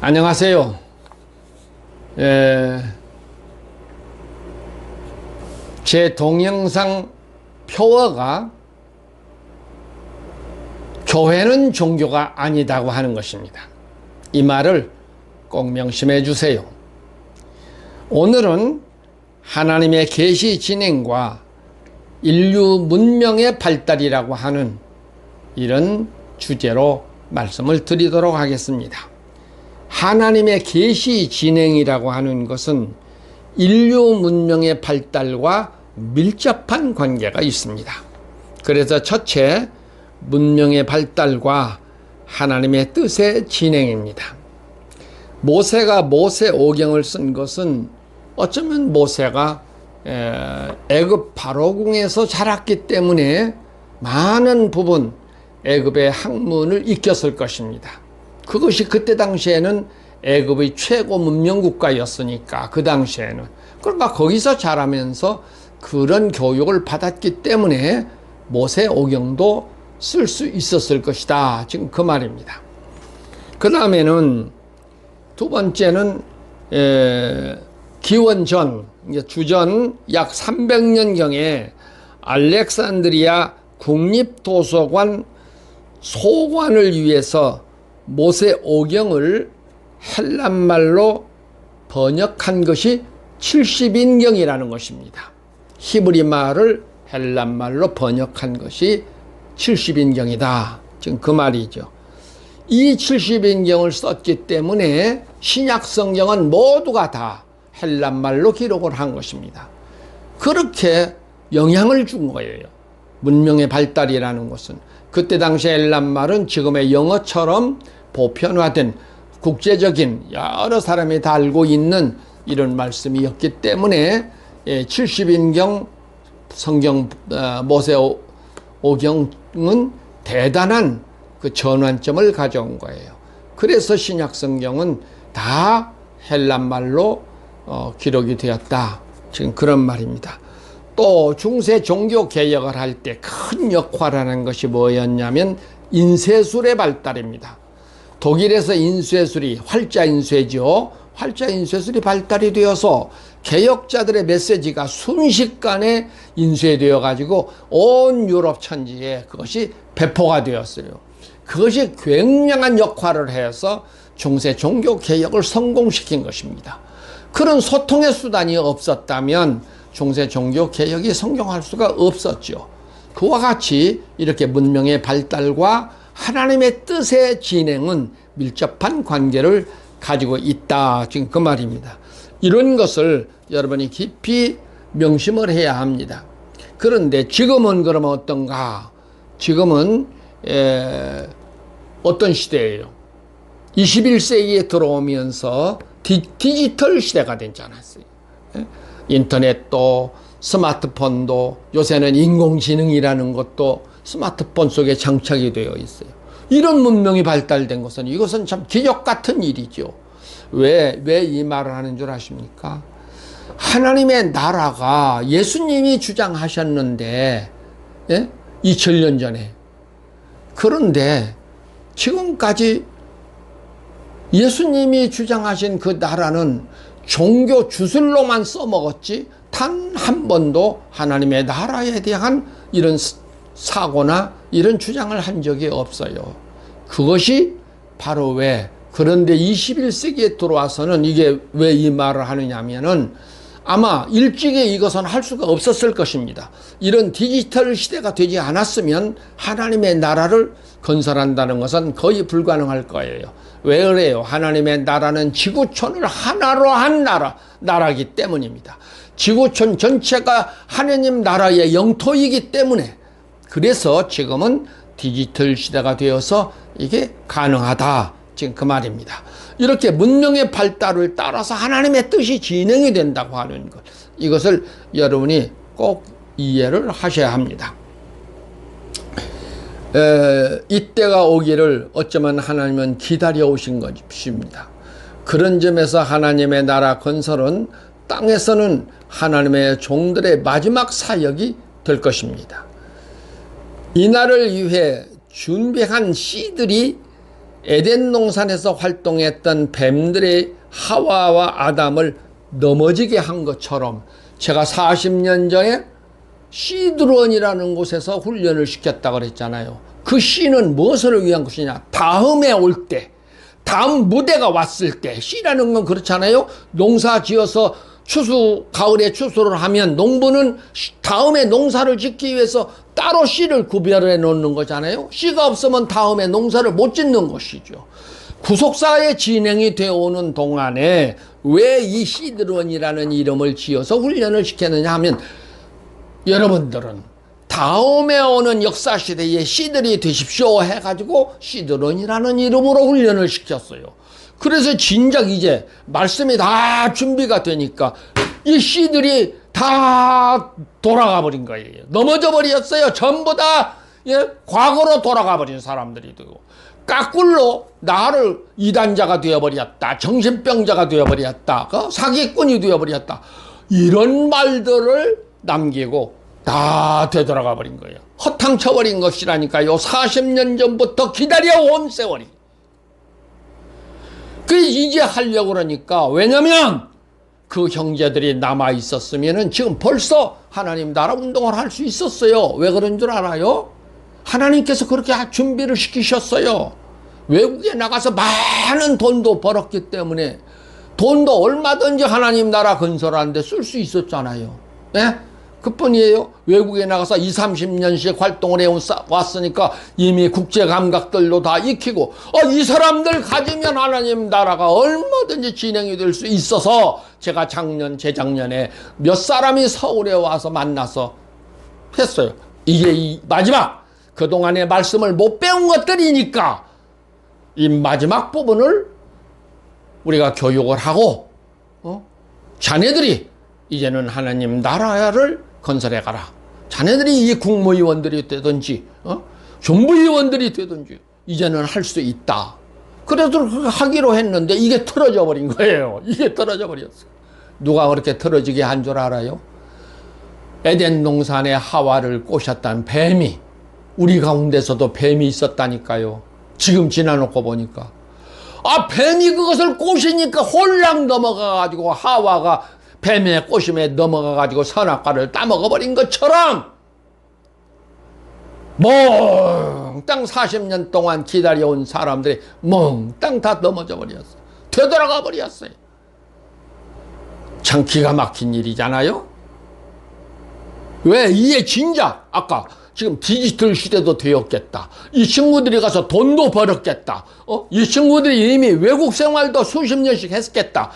안녕하세요. 제 동영상 표어가 교회는 종교가 아니다고 하는 것입니다. 이 말을 꼭 명심해 주세요. 오늘은 하나님의 계시 진행과 인류 문명의 발달이라고 하는 이런 주제로 말씀을 드리도록 하겠습니다. 하나님의 계시 진행이라고 하는 것은 인류 문명의 발달과 밀접한 관계가 있습니다. 그래서 첫째, 문명의 발달과 하나님의 뜻의 진행입니다. 모세가 모세오경을 쓴 것은 어쩌면 모세가 애굽 바로궁에서 자랐기 때문에 많은 부분 애굽의 학문을 익혔을 것입니다. 그것이 그때 당시에는 애굽의 최고 문명 국가였으니까 그 당시에는 그러니까 거기서 자라면서 그런 교육을 받았기 때문에 모세오경도 쓸 수 있었을 것이다. 지금 그 말입니다. 그 다음에는 두 번째는 기원전 주전 약 300년경에 알렉산드리아 국립도서관 소관을 위해서 모세오경을 헬란말로 번역한 것이 70인경이라는 것입니다. 히브리 말을 헬란말로 번역한 것이 70인경이다. 지금 그 말이죠. 이 70인경을 썼기 때문에 신약 성경은 모두가 다 헬란말로 기록을 한 것입니다. 그렇게 영향을 준 거예요. 문명의 발달이라는 것은. 그때 당시 헬란말은 지금의 영어처럼 보편화된 국제적인 여러 사람이 다 알고 있는 이런 말씀이었기 때문에 70인경 성경 모세오경은 대단한 그 전환점을 가져온 거예요. 그래서 신약 성경은 다 헬란말로 기록이 되었다. 지금 그런 말입니다. 또 중세 종교 개혁을 할 때 큰 역할을 하는 것이 뭐였냐면 인쇄술의 발달입니다. 독일에서 인쇄술이 활자인쇄죠. 활자인쇄술이 발달이 되어서 개혁자들의 메시지가 순식간에 인쇄되어 가지고 온 유럽 천지에 그것이 배포가 되었어요. 그것이 굉장한 역할을 해서 중세 종교 개혁을 성공시킨 것입니다. 그런 소통의 수단이 없었다면 중세 종교 개혁이 성공할 수가 없었죠. 그와 같이 이렇게 문명의 발달과 하나님의 뜻의 진행은 밀접한 관계를 가지고 있다. 지금 그 말입니다. 이런 것을 여러분이 깊이 명심을 해야 합니다. 그런데 지금은 그러면 어떤가? 지금은 어떤 시대예요? 21세기에 들어오면서 디지털 시대가 되지 않았어요. 인터넷도 스마트폰도 요새는 인공지능이라는 것도 스마트폰 속에 장착이 되어 있어요. 이런 문명이 발달된 것은 이것은 참 기적 같은 일이죠. 왜 이 말을 하는 줄 아십니까? 하나님의 나라가 예수님이 주장하셨는데 2000년 전에 그런데 지금까지 예수님이 주장하신 그 나라는 종교 주술로만 써먹었지 단 한 번도 하나님의 나라에 대한 이런 사고나 이런 주장을 한 적이 없어요. 그것이 바로 왜 그런데 21세기에 들어와서는 이게 왜 이 말을 하느냐면은 아마 일찍이 이것은 할 수가 없었을 것입니다. 이런 디지털 시대가 되지 않았으면 하나님의 나라를 건설한다는 것은 거의 불가능할 거예요. 왜 그래요? 하나님의 나라는 지구촌을 하나로 한 나라이기 때문입니다. 지구촌 전체가 하나님 나라의 영토이기 때문에 그래서 지금은 디지털 시대가 되어서 이게 가능하다. 지금 그 말입니다. 이렇게 문명의 발달을 따라서 하나님의 뜻이 진행이 된다고 하는 것. 이것을 여러분이 꼭 이해를 하셔야 합니다. 이때가 오기를 어쩌면 하나님은 기다려 오신 것입니다. 그런 점에서 하나님의 나라 건설은 땅에서는 하나님의 종들의 마지막 사역이 될 것입니다. 이날을 위해 준비한 씨들이 에덴 동산에서 활동했던 뱀들의 하와와 아담을 넘어지게 한 것처럼 제가 40년 전에 시드론이라는 곳에서 훈련을 시켰다고 그랬잖아요. 그 시는 무엇을 위한 것이냐? 다음에 올 때, 다음 무대가 왔을 때, 시라는 건 그렇잖아요. 농사 지어서 가을에 추수를 하면 농부는 다음에 농사를 짓기 위해서 따로 씨를 구별해 놓는 거잖아요. 씨가 없으면 다음에 농사를 못 짓는 것이죠. 구속사의 진행이 되어 오는 동안에 왜 이 시드론이라는 이름을 지어서 훈련을 시켰느냐 하면, 여러분들은 다음에 오는 역사시대의 씨들이 되십시오 해가지고 시드론이라는 이름으로 훈련을 시켰어요. 그래서 진작 이제 말씀이 다 준비가 되니까 이 씨들이 다 돌아가 버린 거예요. 넘어져 버렸어요. 전부 다 과거로 돌아가 버린 사람들이 되고, 까꿀로 나를 이단자가 되어버렸다, 정신병자가 되어버렸다, 사기꾼이 되어버렸다, 이런 말들을 남기고 다 되돌아가 버린 거예요. 허탕쳐버린 것이라니까요. 40년 전부터 기다려온 세월이. 이제 하려고 그러니까, 왜냐면 그 형제들이 남아 있었으면은 지금 벌써 하나님 나라 운동을 할 수 있었어요. 왜 그런 줄 알아요? 하나님께서 그렇게 준비를 시키셨어요. 외국에 나가서 많은 돈도 벌었기 때문에, 돈도 얼마든지 하나님 나라 건설하는데 쓸 수 있었잖아요. 예? 그뿐이에요. 외국에 나가서 20, 30년씩 활동을 해왔으니까 이미 국제 감각들도 다 익히고, 이 사람들 가지면 하나님 나라가 얼마든지 진행이 될 수 있어서, 제가 재작년에 몇 사람이 서울에 와서 만나서 했어요. 이게 이 마지막, 그동안의 말씀을 못 배운 것들이니까 이 마지막 부분을 우리가 교육을 하고, 자네들이 이제는 하나님 나라를 건설해 가라. 자네들이 이 국무위원들이 되든지 정부위원들이 되든지 이제는 할 수 있다. 그래도 하기로 했는데 이게 틀어져 버린 거예요. 이게 틀어져 버렸어요. 누가 그렇게 틀어지게 한 줄 알아요? 에덴 동산에 하와를 꼬셨던 뱀이, 우리 가운데서도 뱀이 있었다니까요. 지금 지나놓고 보니까 뱀이 그것을 꼬시니까 홀랑 넘어가가지고 하와가 뱀의 꼬심에 넘어가가지고 선악과를 따먹어버린 것처럼 몽땅 40년 동안 기다려온 사람들이 몽땅 다 넘어져 버렸어요. 되돌아가 버렸어요. 참 기가 막힌 일이잖아요. 왜? 이게 진작 아까 지금 디지털 시대도 되었겠다, 이 친구들이 가서 돈도 벌었겠다, 이 친구들이 이미 외국 생활도 수십 년씩 했겠다,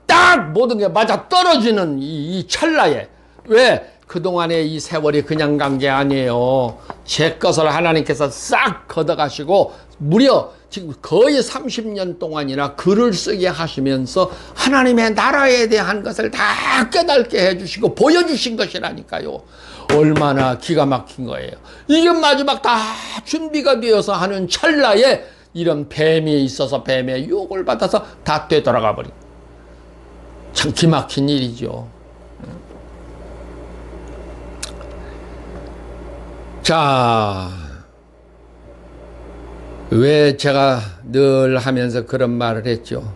딱 모든 게 맞아 떨어지는 이 찰나에, 왜? 그동안의 이 세월이 그냥 간 게 아니에요. 제 것을 하나님께서 싹 걷어가시고 무려 지금 거의 30년 동안이나 글을 쓰게 하시면서 하나님의 나라에 대한 것을 다 깨닫게 해주시고 보여주신 것이라니까요. 얼마나 기가 막힌 거예요. 이게 마지막 다 준비가 되어서 하는 찰나에 이런 뱀이 있어서 뱀의 유혹을 받아서 다 되돌아가 버린, 참 기막힌 일이죠. 자, 왜 제가 늘 하면서 그런 말을 했죠?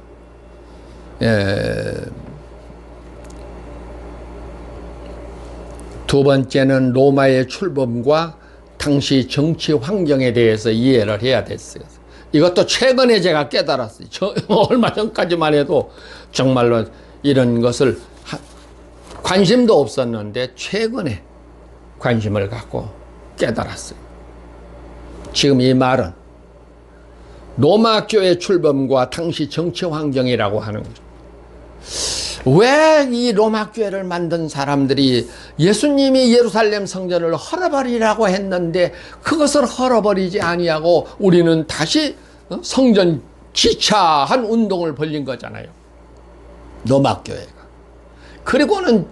두 번째는 로마의 출범과 당시 정치 환경에 대해서 이해를 해야 됐어요. 이것도 최근에 제가 깨달았어요. 얼마 전까지만 해도 정말로 이런 것을 관심도 없었는데 최근에 관심을 갖고 깨달았어요. 지금 이 말은 로마 교회 출범과 당시 정치 환경이라고 하는 거죠. 왜 이 로마 교회를 만든 사람들이 예수님이 예루살렘 성전을 헐어버리라고 했는데 그것을 헐어버리지 아니하고 우리는 다시 성전 지차한 운동을 벌린 거잖아요. 로마 교회가. 그리고는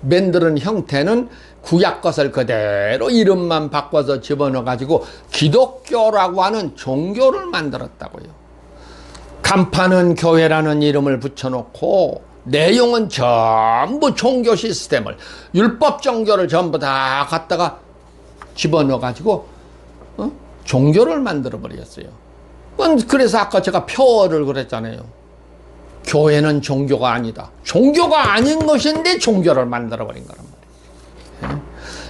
만드는 형태는 구약 것을 그대로 이름만 바꿔서 집어넣어가지고 기독교라고 하는 종교를 만들었다고요. 간판은 교회라는 이름을 붙여놓고 내용은 전부 종교 시스템을, 율법 종교를 전부 다 갖다가 집어넣어가지고 종교를 만들어버렸어요. 그래서 아까 제가 표어를 그랬잖아요. 교회는 종교가 아니다. 종교가 아닌 것인데 종교를 만들어버린 거란 말이에요.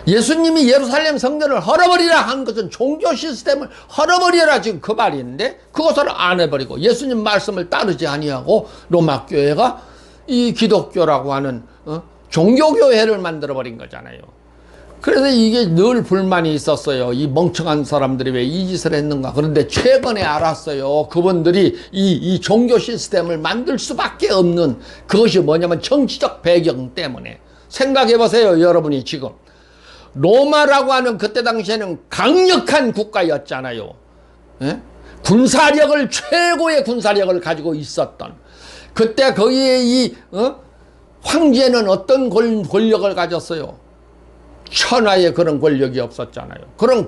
예수님이 예루살렘 성전을 헐어버리라 한 것은 종교 시스템을 헐어버리라 지금 그 말인데 그것을 안 해버리고 예수님 말씀을 따르지 아니하고 로마 교회가 이 기독교라고 하는 종교교회를 만들어버린 거잖아요. 그래서 이게 늘 불만이 있었어요. 이 멍청한 사람들이 왜 이 짓을 했는가. 그런데 최근에 알았어요. 그분들이 이 종교 시스템을 만들 수밖에 없는 그것이 뭐냐면 정치적 배경 때문에. 생각해 보세요. 여러분이 지금 로마라고 하는 그때 당시에는 강력한 국가였잖아요. 예? 군사력을 최고의 군사력을 가지고 있었던 그때 거기에 황제는 어떤 권력을 가졌어요? 천하의 그런 권력이 없었잖아요. 그런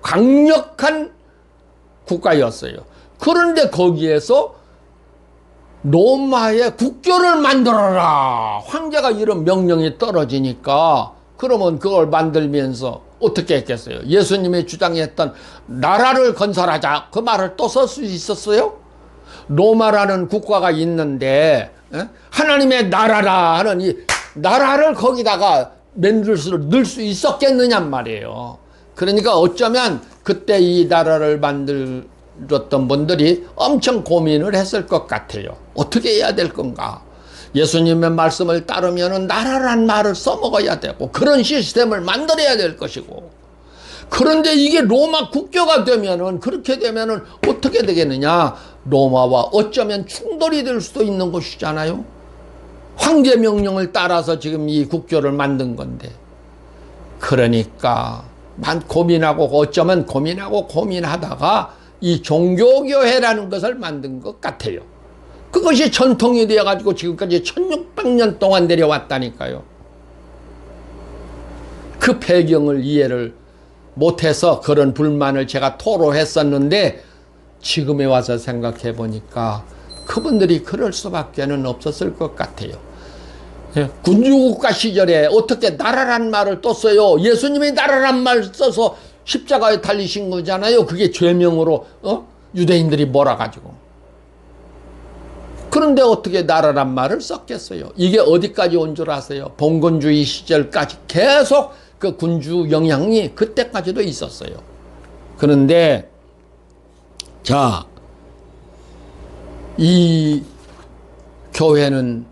강력한 국가였어요. 그런데 거기에서 로마의 국교를 만들어라. 황제가 이런 명령이 떨어지니까 그러면 그걸 만들면서 어떻게 했겠어요? 예수님이 주장했던 나라를 건설하자. 그 말을 또 쓸 수 있었어요? 로마라는 국가가 있는데 하나님의 나라라 하는 이 나라를 거기다가 넣을 수 있었겠느냔 말이에요. 그러니까 어쩌면 그때 이 나라를 만들었던 분들이 엄청 고민을 했을 것 같아요. 어떻게 해야 될 건가? 예수님의 말씀을 따르면 나라란 말을 써먹어야 되고 그런 시스템을 만들어야 될 것이고 그런데 이게 로마 국교가 되면은 그렇게 되면은 어떻게 되겠느냐? 로마와 어쩌면 충돌이 될 수도 있는 것이잖아요. 황제 명령을 따라서 지금 이 국교를 만든 건데 그러니까 고민하고 어쩌면 고민하다가 이 종교교회라는 것을 만든 것 같아요. 그것이 전통이 되어가지고 지금까지 1600년 동안 내려왔다니까요. 그 배경을 이해를 못해서 그런 불만을 제가 토로했었는데 지금에 와서 생각해 보니까 그분들이 그럴 수밖에 없었을 것 같아요. 군주국가 시절에 어떻게 나라란 말을 또 써요? 예수님이 나라란 말 써서 십자가에 달리신 거잖아요. 그게 죄명으로 유대인들이 몰아가지고. 그런데 어떻게 나라란 말을 썼겠어요? 이게 어디까지 온 줄 아세요? 봉건주의 시절까지 계속 그 군주 영향이 그때까지도 있었어요. 그런데 자, 이 교회는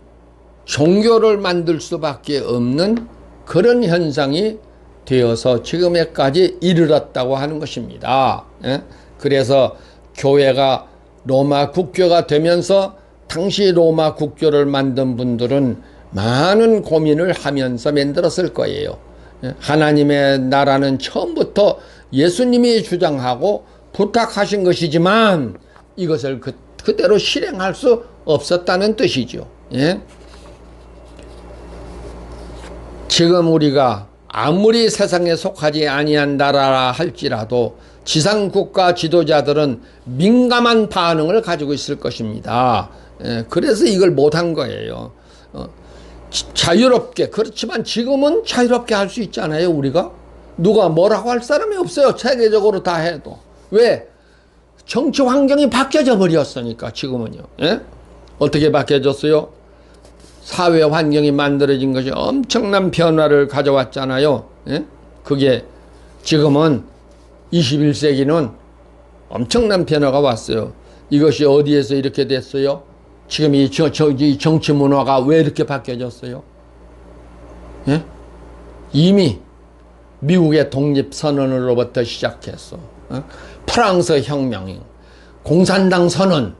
종교를 만들 수밖에 없는 그런 현상이 되어서 지금에까지 이르렀다고 하는 것입니다. 그래서 교회가 로마 국교가 되면서 당시 로마 국교를 만든 분들은 많은 고민을 하면서 만들었을 거예요. 하나님의 나라는 처음부터 예수님이 주장하고 부탁하신 것이지만 이것을 그대로 실행할 수 없었다는 뜻이죠. 예? 지금 우리가 아무리 세상에 속하지 아니한 나라라 할지라도 지상국가 지도자들은 민감한 반응을 가지고 있을 것입니다. 그래서 이걸 못한 거예요. 자유롭게, 그렇지만 지금은 자유롭게 할 수 있잖아요. 우리가 누가 뭐라고 할 사람이 없어요. 세계적으로 다 해도. 왜? 정치 환경이 바뀌어져 버렸으니까 지금은요. 예? 어떻게 바뀌어졌어요? 사회 환경이 만들어진 것이 엄청난 변화를 가져왔잖아요. 예? 그게 지금은 21세기는 엄청난 변화가 왔어요. 이것이 어디에서 이렇게 됐어요? 지금 이 정치 문화가 왜 이렇게 바뀌어졌어요? 예? 이미 미국의 독립선언으로부터 시작해서 프랑스 혁명, 공산당 선언,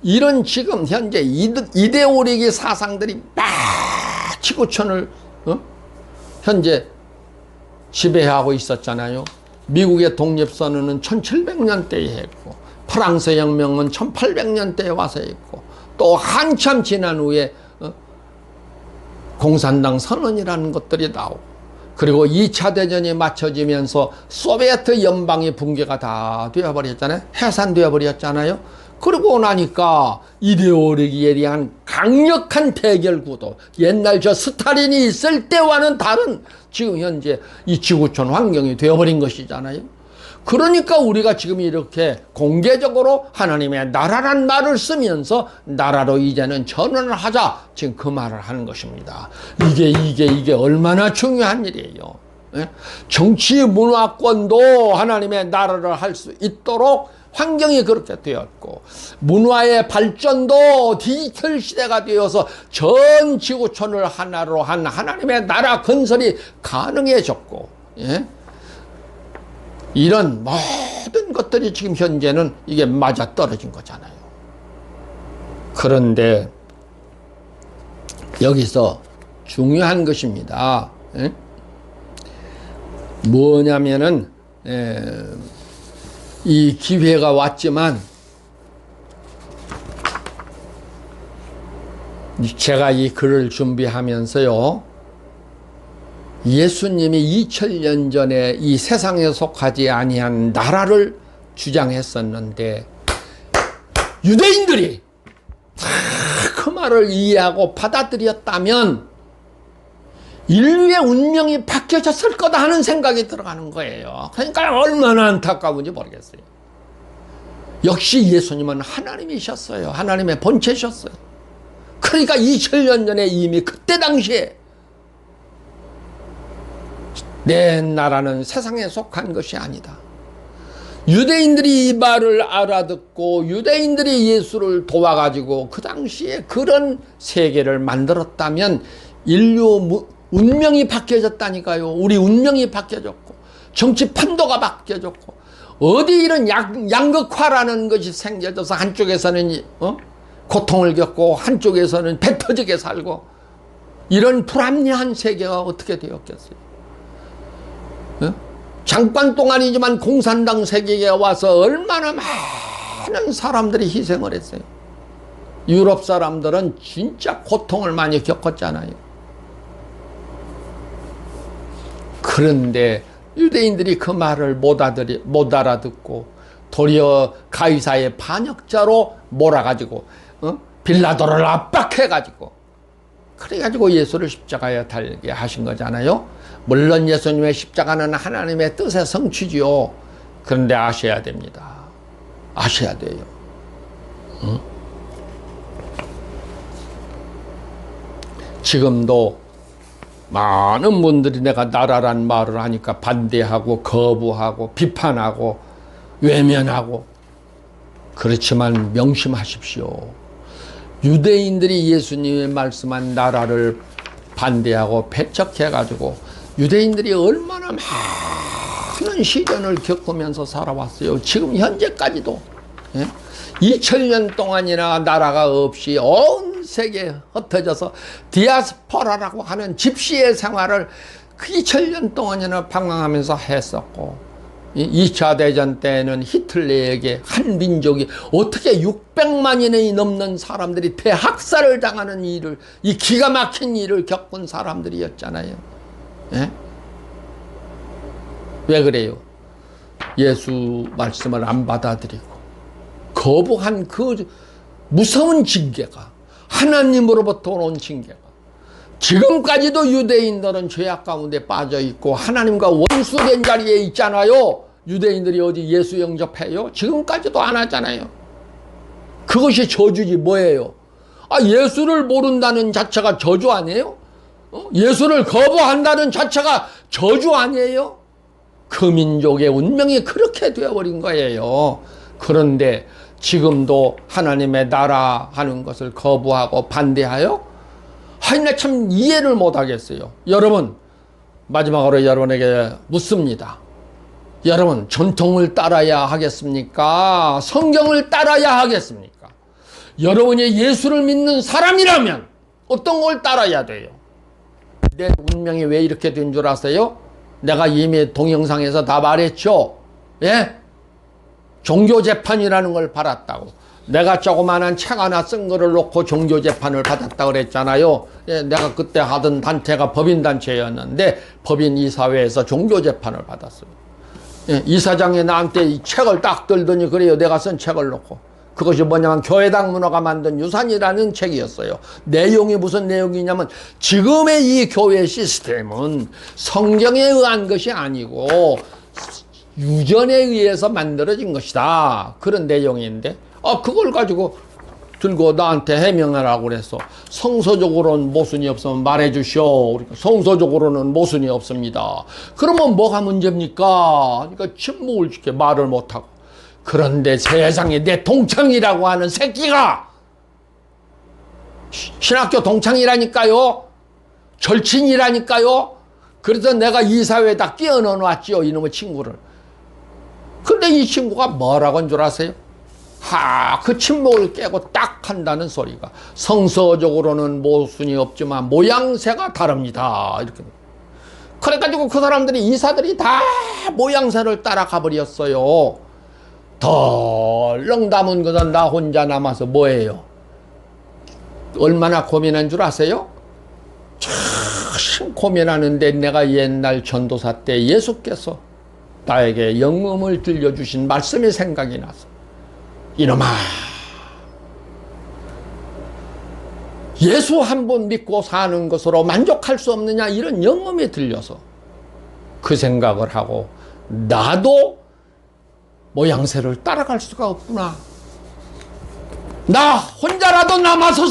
이런 지금 현재 이데올로기 사상들이 막 지구촌을 현재 지배하고 있었잖아요. 미국의 독립선언은 1700년대에 했고 프랑스 혁명은 1800년대에 와서 했고 또 한참 지난 후에 공산당 선언이라는 것들이 나오고 그리고 2차 대전이 맞춰지면서 소비에트 연방의 붕괴가 다 되어버렸잖아요. 해산되어 버렸잖아요. 그러고 나니까 이데올로기에 대한 강력한 대결 구도, 옛날 저 스탈린이 있을 때와는 다른 지금 현재 이 지구촌 환경이 되어버린 것이잖아요. 그러니까 우리가 지금 이렇게 공개적으로 하나님의 나라란 말을 쓰면서 나라로 이제는 전환을 하자. 지금 그 말을 하는 것입니다. 이게 얼마나 중요한 일이에요. 예? 정치 문화권도 하나님의 나라를 할 수 있도록 환경이 그렇게 되었고, 문화의 발전도 디지털 시대가 되어서 전 지구촌을 하나로 한 하나님의 나라 건설이 가능해졌고, 예? 이런 모든 것들이 지금 현재는 이게 맞아 떨어진 거잖아요. 그런데 여기서 중요한 것입니다. 예? 뭐냐면은 이 기회가 왔지만 제가 이 글을 준비하면서요, 예수님이 2000년 전에 이 세상에 속하지 아니한 나라를 주장했었는데 유대인들이 다 그 말을 이해하고 받아들였다면 인류의 운명이 바뀌어졌을 거다 하는 생각이 들어가는 거예요. 그러니까 얼마나 안타까운지 모르겠어요. 역시 예수님은 하나님이셨어요. 하나님의 본체셨어요. 그러니까 2000년 전에 이미 그때 당시에 내 나라는 세상에 속한 것이 아니다. 유대인들이 이 말을 알아듣고 유대인들이 예수를 도와가지고 그 당시에 그런 세계를 만들었다면 인류 운명이 바뀌어졌다니까요. 우리 운명이 바뀌어졌고 정치 판도가 바뀌어졌고 어디 이런 양극화라는 것이 생겨져서 한쪽에서는 고통을 겪고 한쪽에서는 배 터지게 살고 이런 불합리한 세계가 어떻게 되었겠어요. 잠깐 동안이지만 공산당 세계에 와서 얼마나 많은 사람들이 희생을 했어요. 유럽 사람들은 진짜 고통을 많이 겪었잖아요. 그런데 유대인들이 그 말을 못 알아듣고 도리어 가이사의 반역자로 몰아가지고 빌라도를 압박해가지고 그래가지고 예수를 십자가에 달게 하신 거잖아요. 물론 예수님의 십자가는 하나님의 뜻의 성취지요. 그런데 아셔야 됩니다. 아셔야 돼요. 지금도 많은 분들이 내가 나라란 말을 하니까 반대하고 거부하고 비판하고 외면하고, 그렇지만 명심하십시오. 유대인들이 예수님의 말씀한 나라를 반대하고 배척해가지고 유대인들이 얼마나 많은 시련을 겪으면서 살아왔어요. 지금 현재까지도 2000년 동안이나 나라가 없이 온 세계에 흩어져서 디아스포라라고 하는 집시의 생활을 그 2000년 동안이나 방황하면서 했었고, 2차 대전 때는 히틀러에게 한 민족이 어떻게 600만인이 넘는 사람들이 대학살을 당하는 일을, 이 기가 막힌 일을 겪은 사람들이었잖아요. 예? 왜 그래요? 예수 말씀을 안 받아들이고 거부한 그 무서운 징계가, 하나님으로부터 온 징계가 지금까지도 유대인들은 죄악 가운데 빠져 있고 하나님과 원수된 자리에 있잖아요. 유대인들이 어디 예수 영접해요? 지금까지도 안 하잖아요. 그것이 저주지 뭐예요? 예수를 모른다는 자체가 저주 아니에요? 예수를 거부한다는 자체가 저주 아니에요? 그 민족의 운명이 그렇게 되어버린 거예요. 그런데 지금도 하나님의 나라 하는 것을 거부하고 반대하여? 나 참 이해를 못하겠어요. 여러분, 마지막으로 여러분에게 묻습니다. 여러분, 전통을 따라야 하겠습니까? 성경을 따라야 하겠습니까? 여러분이 예수를 믿는 사람이라면 어떤 걸 따라야 돼요? 내 운명이 왜 이렇게 된 줄 아세요? 내가 이미 동영상에서 다 말했죠. 예? 종교재판이라는 걸 받았다고. 내가 조그마한 책 하나 쓴 거를 놓고 종교재판을 받았다고 그랬잖아요. 예, 내가 그때 하던 단체가 법인단체였는데 법인이사회에서 종교재판을 받았어요. 예, 이사장이 나한테 이 책을 딱 들더니 그래요. 내가 쓴 책을 놓고. 그것이 뭐냐면 교회당 문화가 만든 유산이라는 책이었어요. 내용이 무슨 내용이냐면 지금의 이 교회 시스템은 성경에 의한 것이 아니고 유전에 의해서 만들어진 것이다. 그런 내용인데, 그걸 가지고 들고 나한테 해명하라고 그래서 성서적으로는 모순이 없으면 말해 주시오. 그러니까 성서적으로는 모순이 없습니다. 그러면 뭐가 문제입니까? 그러니까 침묵을 지켜 말을 못하고. 그런데 세상에 내 동창이라고 하는 새끼가 신학교 동창이라니까요. 절친이라니까요. 그래서 내가 이 사회에다 끼워 넣어놨지요. 이놈의 친구를. 근데 이 친구가 뭐라고 한 줄 아세요? 그 침묵을 깨고 딱 한다는 소리가 성서적으로는 모순이 없지만 모양새가 다릅니다. 이렇게. 그래가지고 그 사람들이 이사들이 다 모양새를 따라가 버렸어요. 덜렁 담은 것은 나 혼자 남아서 뭐예요? 얼마나 고민한 줄 아세요? 참 고민하는데 내가 옛날 전도사 때 예수께서 나에게 영음을 들려주신 말씀이 생각이 나서 이놈아, 예수 한 번 믿고 사는 것으로 만족할 수 없느냐 이런 영음이 들려서 그 생각을 하고 나도 모양새를 따라갈 수가 없구나. 나 혼자라도 남아서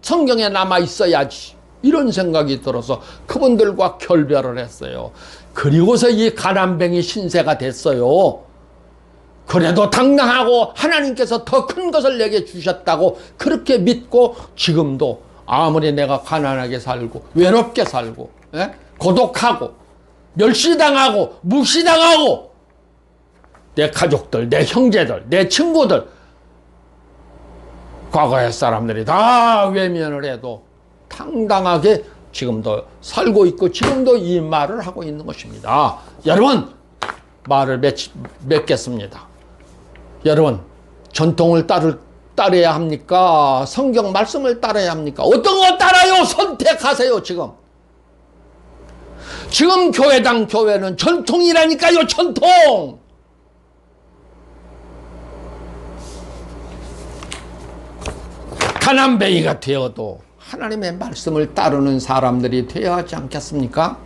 성경에 남아 있어야지. 이런 생각이 들어서 그분들과 결별을 했어요. 그리고서 이 가난뱅이 신세가 됐어요. 그래도 당당하고 하나님께서 더 큰 것을 내게 주셨다고 그렇게 믿고 지금도 아무리 내가 가난하게 살고 외롭게 살고 고독하고 멸시당하고 무시당하고 내 가족들, 내 형제들, 내 친구들 과거의 사람들이 다 외면을 해도 당당하게 지금도 살고 있고 지금도 이 말을 하고 있는 것입니다. 여러분 말을 맺겠습니다. 여러분 전통을 따라야 합니까? 성경 말씀을 따라야 합니까? 어떤 거 따라요? 선택하세요. 지금 교회는 전통이라니까요. 전통. 가난뱅이가 되어도 하나님의 말씀을 따르는 사람들이 되어야 하지 않겠습니까?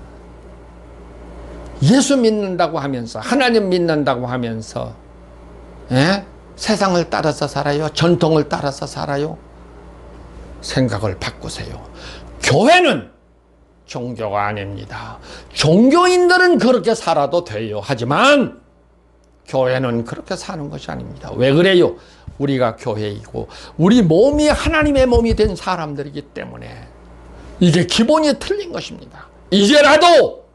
예수 믿는다고 하면서 하나님 믿는다고 하면서 세상을 따라서 살아요? 전통을 따라서 살아요? 생각을 바꾸세요. 교회는 종교가 아닙니다. 종교인들은 그렇게 살아도 돼요. 하지만 교회는 그렇게 사는 것이 아닙니다. 왜 그래요? 우리가 교회이고 우리 몸이 하나님의 몸이 된 사람들이기 때문에 이게 기본이 틀린 것입니다. 이제라도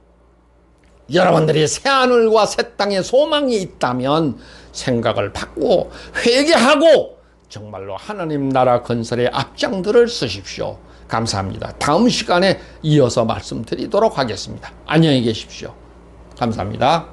여러분들이 새하늘과 새 땅에 소망이 있다면 생각을 바꾸고 회개하고 정말로 하나님 나라 건설의 앞장들을 쓰십시오. 감사합니다. 다음 시간에 이어서 말씀드리도록 하겠습니다. 안녕히 계십시오. 감사합니다.